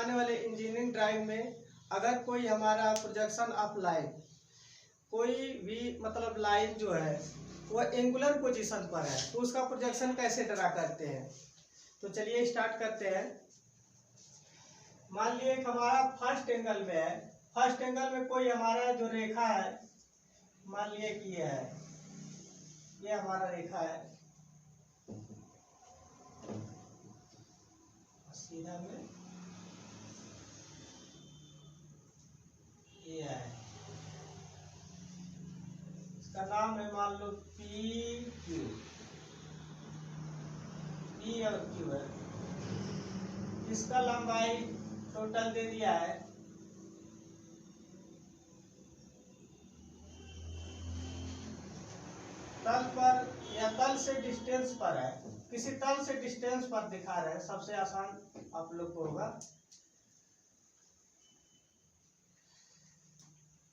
बनाने वाले engineering drawing में अगर कोई हमारा प्रोजेक्शन ऑफ लाइन, कोई भी मतलब लाइन जो है वो एंगुलर पोजीशन पर है तो उसका प्रोजेक्शन कैसे ड्रा करते हैं। तो चलिए स्टार्ट करते हैं। मान लिए हमारा फर्स्ट एंगल में है, फर्स्ट एंगल में कोई हमारा जो रेखा है, मान लिए कि ये है, ये हमारा रेखा है, सीधा में ये है, इसका नाम है मान लो पी क्यू, पी और क्यू है। इसका लंबाई टोटल दे दिया है तल पर या तल से डिस्टेंस पर है, किसी तल से डिस्टेंस पर दिखा रहे हैं, सबसे आसान आप लोग को होगा।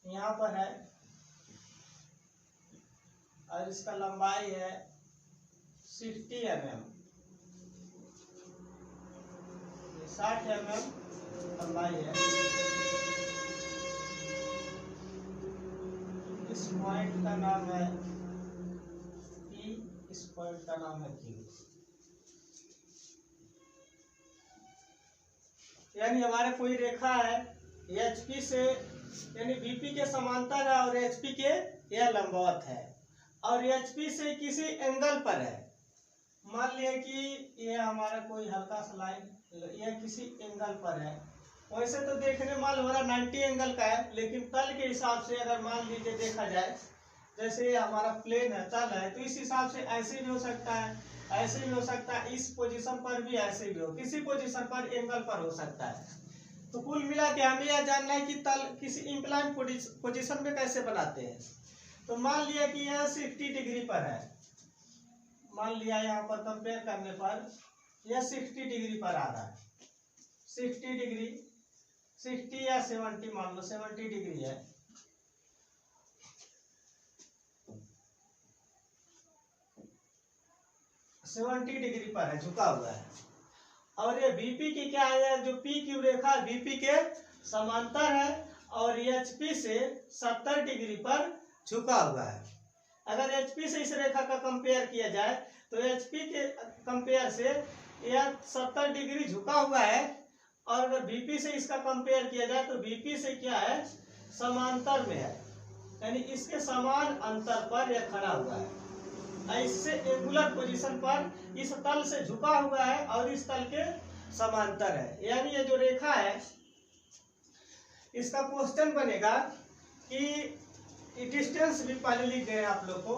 यहाँ पर है और इसका लंबाई है 60 mm, 60 mm लंबाई है। इस पॉइंट का नाम है P, इस पॉइंट का नाम है Q। यानी हमारे कोई रेखा है HP से, यानी VP के समांतर है और HP के यह लंबवत है और HP से किसी एंगल पर है। मान लिया कि यह हमारा कोई हल्का सा लाइन, यह किसी एंगल पर है। वैसे तो देखने मान लो हमारा 90 एंगल का है, लेकिन तल के हिसाब से अगर मान लीजिए देखा जाए, जैसे ये हमारा प्लेन है, तल है, तो इस हिसाब से ऐसे भी हो सकता है, ऐसे भी हो सकता है, इस पोजीशन पर भी ऐसे भी हो, किसी पोजीशन पर एंगल पर हो सकता है। तो कुल मिला के हमें यह जानना है कि तल किसी इंक्लाइन पोजीशन में कैसे बनाते हैं। तो मान लिया कि यह 60 डिग्री पर है, मान लिया यहाँ पर कंपेयर करने पर यह 60 डिग्री पर आ रहा है, 60 डिग्री, 60 या 70, मान लो 70 डिग्री है। डिग्री पर है, झुका हुआ है। और ये बीपी की क्या है, जो पी क्यू रेखा बीपी के समांतर है और एचपी से 70 डिग्री पर झुका हुआ है। अगर एचपी से इस रेखा का कंपेयर किया जाए तो एचपी के कंपेयर से यह 70 डिग्री झुका हुआ है, और अगर बीपी से इसका कंपेयर किया जाए तो बीपी से क्या है, समांतर में है, यानी इसके समान अंतर पर यह खड़ा हुआ है। इससे एंगुलर पोजीशन पर इस तल से झुका हुआ है और इस तल के समांतर है। यानी ये जो रेखा है, इसका क्वेश्चन बनेगा कि डिस्टेंस भी पहले लिख दे रहे हैं आप लोग को,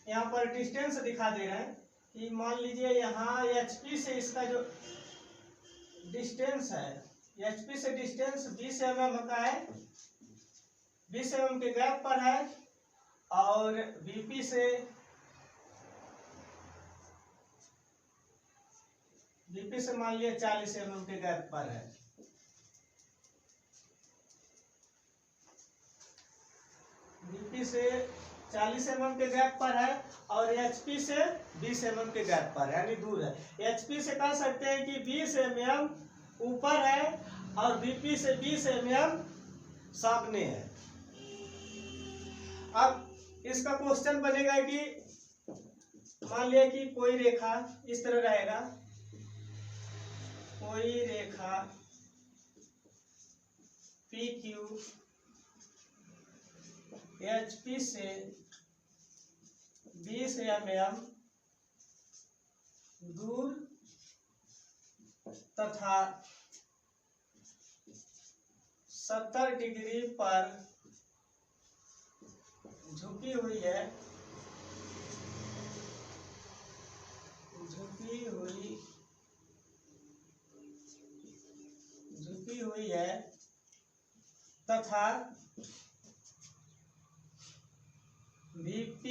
यहाँ पर डिस्टेंस दिखा दे रहे हैं कि मान लीजिए यहाँ एचपी से इसका जो डिस्टेंस है, एचपी से डिस्टेंस 20 mm का है, 20 mm के गैप पर है, और बीपी से मान लिया 40 mm के गैप पर है। बीपी से 40 mm के गैप पर है और एचपी से 20 mm के गैप पर है, यानी दूर है। एचपी से कह सकते हैं कि 20 mm ऊपर है और बीपी से 20 mm सामने है। अब इसका क्वेश्चन बनेगा कि मान लिया कि कोई रेखा इस तरह रहेगा, कोई रेखा पी क्यू एचपी से 20 mm दूर तथा 70 डिग्री पर झुकी हुई है, झुकी हुई है तथा VP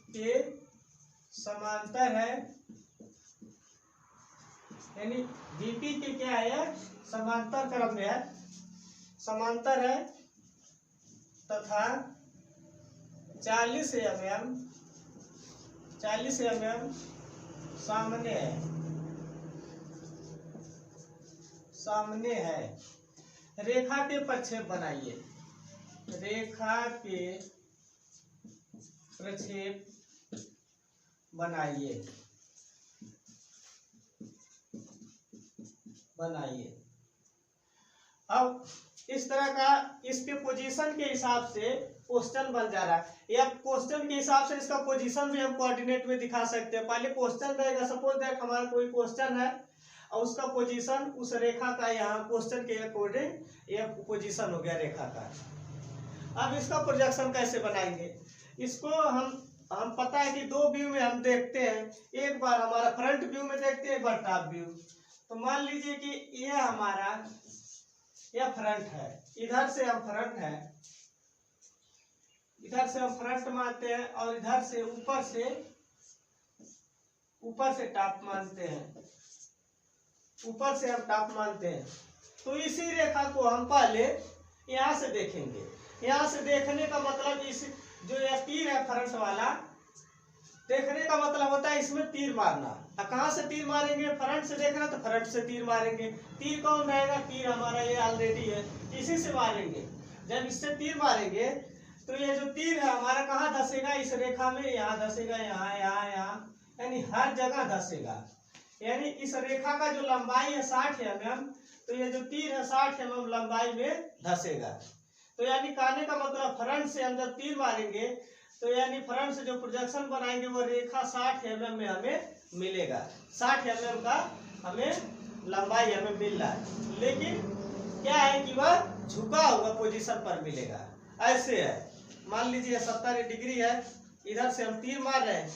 के समांतर है, यानी VP के क्या है, समांतर क्रम में है, समांतर है तथा 40 mm सामने है। सामने है। रेखा के प्रक्षेप बनाइए, रेखा के प्रक्षेप बनाइए। अब इस तरह का इसके पोजीशन के हिसाब से क्वेश्चन बन जा रहा है, या क्वेश्चन के हिसाब से इसका पोजीशन भी हम कोऑर्डिनेट में दिखा सकते हैं। पहले क्वेश्चन रहेगा, सपोज दैट हमारा कोई क्वेश्चन है और उसका पोजीशन उस रेखा का यहाँ क्वेश्चन के अकॉर्डिंग ये पोजीशन हो गया रेखा का। अब इसका प्रोजेक्शन कैसे बनाएंगे, इसको हम पता है कि दो व्यू में हम देखते हैं, एक बार हमारा फ्रंट व्यू में देखते हैं, एक बार टॉप व्यू। तो मान लीजिए कि यह हमारा यह फ्रंट है, इधर से हम फ्रंट है, इधर से हम फ्रंट मानते हैं और इधर से ऊपर से टॉप मानते हैं, ऊपर से हम टॉप मानते हैं। तो इसी रेखा को हम पहले यहां से देखेंगे। यहां से देखने का मतलब इस जो यह तीर है फ्रंट वाला, देखने का मतलब होता है इसमें तीर मारना। कहां से तीर मारेंगे, फ्रंट से देखना तो फ्रंट से तीर मारेंगे। तीर कौन रहेगा, तीर हमारा ये ऑलरेडी है, इसी से मारेंगे। जब इससे तीर मारेंगे तो ये जो तीर है हमारा कहाँ धसेगा, इस रेखा में, यहाँ धसेगा, यहाँ यहाँ यहाँ, यानी हर जगह धसेगा। यानी इस रेखा का जो लंबाई है 60 mm, तो ये जो तीर है 60 mm लंबाई में धसेगा। तो यानी कहने का मतलब फ्रंट से हम जब तीर मारेंगे तो यानी फ्रंट से जो प्रोजेक्शन बनाएंगे वो रेखा 60 mm में हमें मिलेगा। 60 mm का हमें लंबाई हमें मिल रहा है, लेकिन क्या है कि वह झुका हुआ पोजीशन पर मिलेगा। ऐसे है, मान लीजिए 70 डिग्री है, इधर से हम तीर मार रहे हैं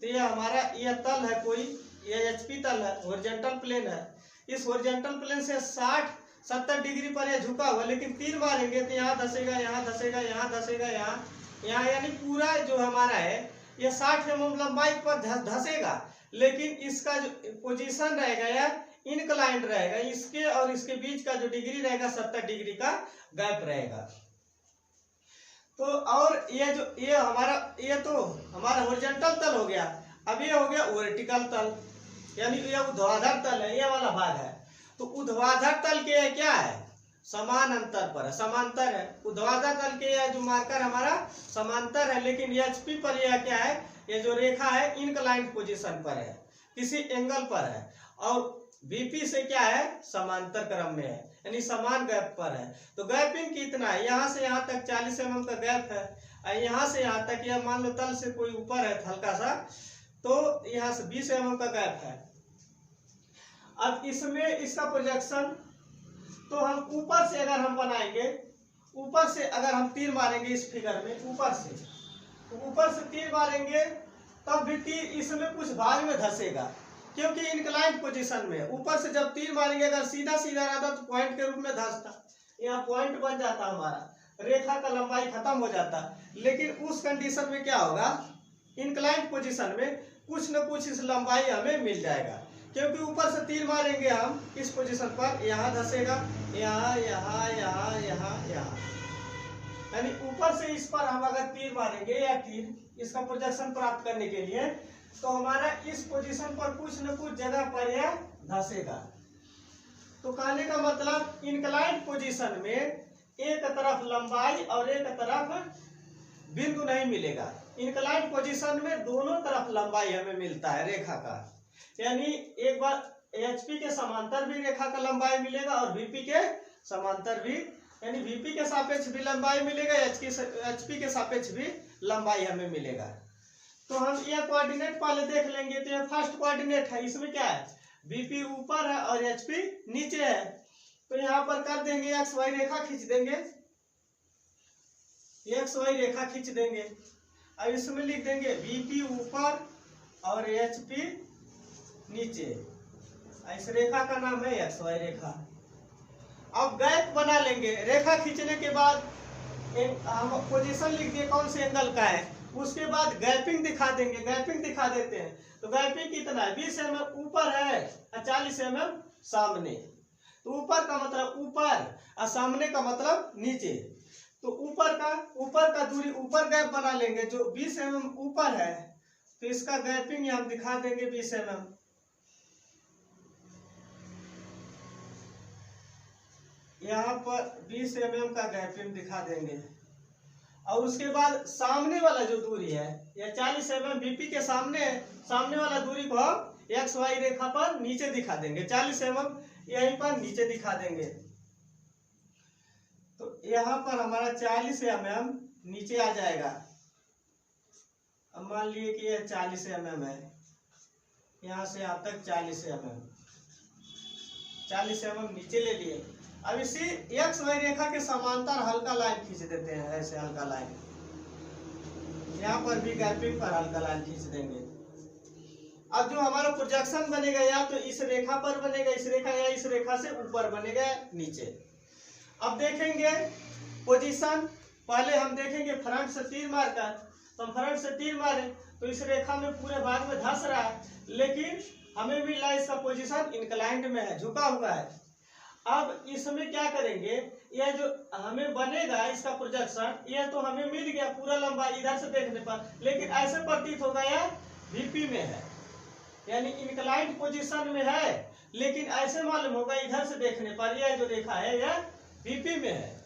तो यह हमारा यह तल है, कोई यह HP तल है, हॉरिजॉन्टल प्लेन है। इस हॉरिजॉन्टल प्लेन से 60-70 डिग्री पर यह झुका हुआ, लेकिन तीर मारेंगे तो यहाँ धसेगा, यहाँ धसेगा, यहाँ धसेगा, यहाँ, यानी पूरा जो हमारा है ये 60 mm लंबाई पर धसेगा, लेकिन इसका जो पोजीशन रहेगा यह इनक्लाइंड रहेगा। इसके और इसके बीच का जो डिग्री रहेगा 70 डिग्री का गैप रहेगा। तो और ये तो हमारा हॉरिजॉन्टल तल हो गया। अब ये हो गया वर्टिकल तल, यानी ये ऊर्ध्वाधर तल है, ये वाला भाग है। तो ऊर्ध्वाधर तल के क्या है, समान अंतर पर है, समांतर है। ऊर्ध्वाधर तल के यह जो मार्कर हमारा समांतर है, लेकिन HP पर यह क्या है, ये जो रेखा है इनक्लाइंड पोजीशन पर है, किसी एंगल पर है, और VP से क्या है, समांतर क्रम में है, यानी समान गैप पर है। तो गैपिंग कितना है, यहाँ से यहाँ तक 40 mm का गैप है, और यहाँ से यहाँ तक यह मान लो तल से कोई ऊपर है हल्का सा, तो यहाँ से 20 mm का गैप है। अब इसमें इसका प्रोजेक्शन तो हम ऊपर से अगर हम बनाएंगे, ऊपर से अगर हम तीर मारेंगे इस फिगर में, ऊपर से, तो ऊपर से तीर मारेंगे तब भी तीर इसमें कुछ भाग में धसेगा, क्योंकि इनक्लाइंड पोजीशन में। ऊपर से जब तीर मारेंगे अगर सीधा सीधा रहता तो पॉइंट के रूप में धसता, यहाँ पॉइंट बन जाता, हमारा रेखा का लंबाई खत्म हो जाता। लेकिन उस कंडीशन में क्या होगा, इनक्लाइंड पोजीशन में कुछ न कुछ इस लंबाई हमें मिल जाएगा, क्योंकि ऊपर से तीर मारेंगे हम इस पोजीशन पर, यहाँ धसेगा, यहाँ यहाँ यहाँ यहाँ यहाँ, यानी ऊपर से इस पर हम अगर तीर मारेंगे या तीर इसका प्रोजेक्शन प्राप्त करने के लिए, तो हमारा इस पोजीशन पर कुछ न कुछ जगह पर यह धसेगा। तो कहने का मतलब इनक्लाइंड पोजीशन में एक तरफ लंबाई और एक तरफ बिंदु नहीं मिलेगा। इनक्लाइंड पोजीशन में दोनों तरफ लंबाई हमें मिलता है रेखा का, यानी एक बार HP के समांतर भी रेखा का लंबाई मिलेगा और VP के समांतर भी, यानी VP के सापेक्ष भी लंबाई मिलेगा, HP के सापेक्ष भी लंबाई हमें मिलेगा। तो हम यह कोऑर्डिनेट पहले देख लेंगे। तो यह फर्स्ट कोऑर्डिनेट है, इसमें क्या है, VP ऊपर है और HP नीचे है। तो यहाँ पर कर देंगे XY रेखा खींच देंगे, XY रेखा खींच देंगे, अब इसमें लिख देंगे VP ऊपर और HP नीचे। इस रेखा का नाम है XY रेखा। अब गैप बना लेंगे, रेखा खींचने के बाद हम पोजीशन लिख दिए कौन से एंगल का है, उसके बाद गैपिंग दिखा देंगे, गैपिंग दिखा देते हैं। तो गैपिंग कितना है, 20 mm ऊपर है और 40 mm सामने। तो ऊपर का मतलब ऊपर और सामने का मतलब नीचे। तो ऊपर का दूरी, ऊपर गैप बना लेंगे जो 20 mm ऊपर है, तो इसका गैपिंग हम दिखा देंगे 20 mm। यहाँ पर 20 mm का गैपिंग दिखा देंगे। और उसके बाद सामने वाला जो दूरी है, या 40 mm बीपी के सामने वाला दूरी को हम एक्स वाई रेखा पर नीचे दिखा देंगे। 40 mm यहीं पर नीचे दिखा देंगे। तो यहाँ पर हमारा 40 mm नीचे आ जाएगा। अब मान लिए कि यह 40 mm है, यहाँ से यहाँ तक 40 mm, 40 mm नीचे ले लिए। अब इसी एक्स वाई रेखा के समांतर हल्का लाइन खींच देते हैं, ऐसे हल्का लाइन। यहाँ पर भी गैपिंग पर हल्का लाइन खींच देंगे। अब जो हमारा प्रोजेक्शन बनेगा, या तो इस रेखा पर बनेगा, इस रेखा, या इस रेखा से ऊपर बनेगा नीचे। अब देखेंगे पोजीशन, पहले हम देखेंगे फ्रंट से तीर मारकर। तो हम फ्रंट से तीर मारे तो इस रेखा में पूरे भाग में धंस रहा है, लेकिन हमें भी ला इसका पोजीशन इंक्लाइंड में है, झुका हुआ है। अब इसमें क्या करेंगे, यह जो हमें बनेगा इसका प्रोजेक्शन, यह तो हमें मिल गया पूरा लंबाई इधर से देखने पर, लेकिन ऐसे प्रतीत होगा यह वीपी में है, यानी इंक्लाइंड पोजीशन में है, लेकिन ऐसे मालूम होगा इधर से देखने पर यह जो रेखा है यह वीपी में है।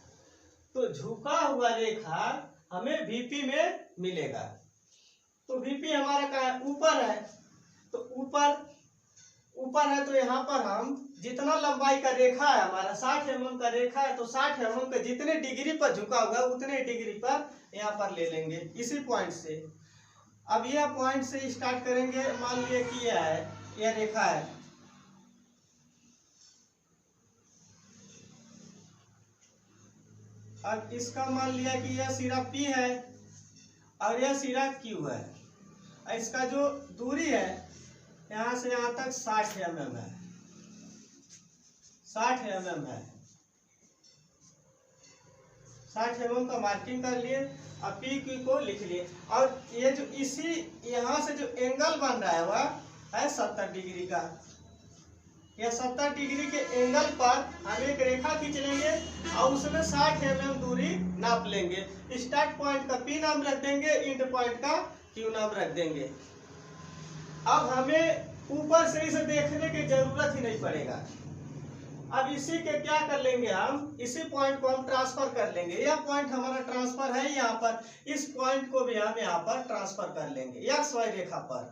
तो झुका हुआ रेखा हमें वीपी में मिलेगा। तो वीपी हमारा कहाँ है, ऊपर है। तो ऊपर है, तो यहाँ पर हम जितना लंबाई का रेखा है हमारा 60 mm का रेखा है, तो 60 mm के जितने डिग्री पर झुका हुआ है उतने डिग्री पर यहाँ पर ले लेंगे, इसी पॉइंट से। अब यह पॉइंट से स्टार्ट करेंगे। मान लिए कि यह है, यह रेखा है, अब इसका मान लिया कि यह सिरा P है और यह सिरा Q है। इसका जो दूरी है यहाँ से यहाँ तक 60 mm है, 60 mm है। 60 mm का मार्किंग कर लिए। अब PQ को लिख लिए। और ये जो इसी यहाँ से जो एंगल बन रहा है वह है 70 डिग्री का। यह 70 डिग्री के एंगल पर हम एक रेखा खींच लेंगे और उसमें 60 mm दूरी नाप लेंगे। स्टार्ट पॉइंट का P नाम रख देंगे, एंड पॉइंट का Q नाम रख देंगे। अब हमें ऊपर से इसे देखने की जरूरत ही नहीं पड़ेगा। अब इसी के क्या कर लेंगे, हम इसी पॉइंट को हम ट्रांसफर कर लेंगे। यह पॉइंट हमारा ट्रांसफर है यहाँ पर, इस पॉइंट को भी हम यहाँ पर ट्रांसफर कर लेंगे एक्स वाई रेखा पर।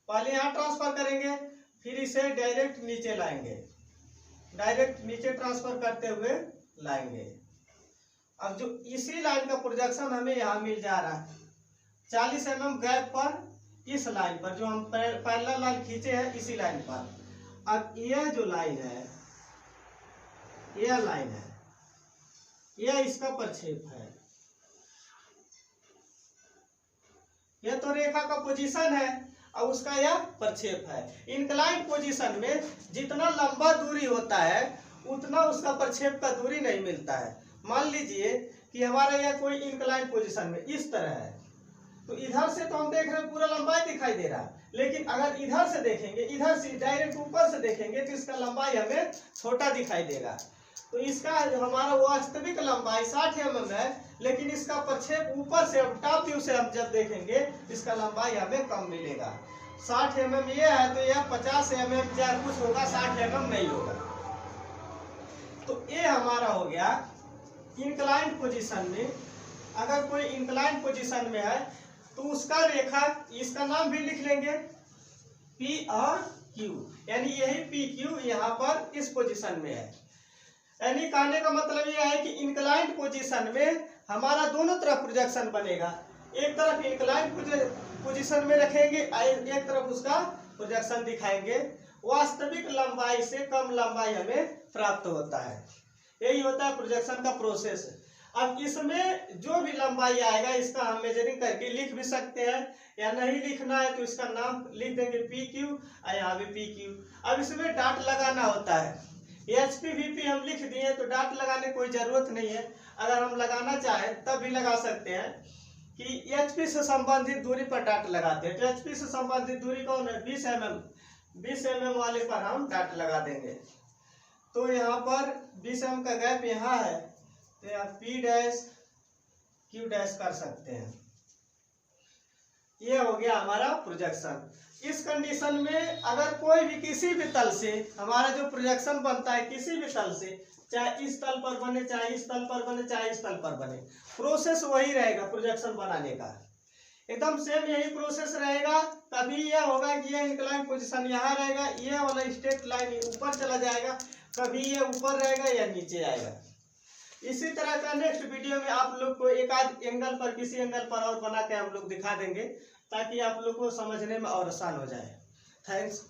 पहले यहाँ ट्रांसफर करेंगे, फिर इसे डायरेक्ट नीचे लाएंगे, डायरेक्ट नीचे ट्रांसफर करते हुए लाएंगे। अब जो इसी लाइन का प्रोजेक्शन हमें यहाँ मिल जा रहा है 40 mm गैप पर, इस लाइन पर जो हम पहला लाइन खींचे हैं इसी लाइन पर। अब यह जो लाइन है, यह लाइन है, यह इसका प्रक्षेप है। यह तो रेखा का पोजीशन है और उसका यह प्रक्षेप है। इंक्लाइंड पोजीशन में जितना लंबा दूरी होता है उतना उसका प्रक्षेप का दूरी नहीं मिलता है। मान लीजिए कि हमारा यह कोई इंक्लाइंड पोजीशन में इस तरह है, तो इधर से तो हम देख रहे हैं पूरा लंबाई दिखाई दे रहा है, लेकिन अगर इधर से देखेंगे, इधर से डायरेक्ट ऊपर से देखेंगे तो इसका लंबाई हमें छोटा दिखाई देगा। तो इसका हमारा वास्तविक लंबाई 60 mm है, लेकिन इसका प्रक्षेप ऊपर से टॉप व्यू से हम जब देखेंगे इसका लंबाई हमें कम मिलेगा। 60 mm ये है तो यह 50 mm या कुछ होगा, 60 mm नहीं होगा। तो ये हमारा हो गया इंक्लाइंड पोजीशन में। अगर कोई इंक्लाइंड पोजीशन में है तो उसका रेखा, इसका नाम भी लिख लेंगे P और Q, यानी यही PQ यहाँ पर इस पोजीशन में है। यानी कहने का मतलब यह है कि इंक्लाइंड पोजीशन में हमारा दोनों तरफ प्रोजेक्शन बनेगा। एक तरफ इंक्लाइंड पोजीशन में रखेंगे, एक तरफ उसका प्रोजेक्शन दिखाएंगे। वास्तविक लंबाई से कम लंबाई हमें प्राप्त होता है। यही होता है प्रोजेक्शन का प्रोसेस। अब इसमें जो भी लंबाई आएगा इसका हम मेजरिंग करके लिख भी सकते हैं, या नहीं लिखना है तो इसका नाम लिख देंगे PQ और यहाँ भी PQ। अब इसमें डाट लगाना होता है। HP VP हम लिख दिए तो डाट लगाने की कोई जरूरत नहीं है। अगर हम लगाना चाहें तब भी लगा सकते हैं कि HP से संबंधित दूरी पर डाट लगाते हैं। तो HP से संबंधित दूरी कौन है, 20 mm वाले पर हम डाट लगा देंगे। तो यहाँ पर 20 mm का गैप यहाँ है, तो यहाँ P डैश Q डैश कर सकते हैं। ये हो गया हमारा प्रोजेक्शन। इस कंडीशन में अगर कोई भी किसी भी तल से हमारा जो प्रोजेक्शन बनता है किसी भी तल से, चाहे इस तल पर बने, चाहे इस तल पर बने, चाहे इस तल पर बने, प्रोसेस वही रहेगा प्रोजेक्शन बनाने का, एकदम सेम यही प्रोसेस रहेगा। कभी यह होगा कि ये इंक्लाइन पोजीशन यहाँ रहेगा, ये वाला स्ट्रेट लाइन ऊपर चला जाएगा, कभी ये ऊपर रहेगा या नीचे आएगा। इसी तरह का नेक्स्ट वीडियो में आप लोग को एक आध एंगल पर, किसी एंगल पर और बना के हम लोग दिखा देंगे, ताकि आप लोग को समझने में और आसान हो जाए। थैंक्स।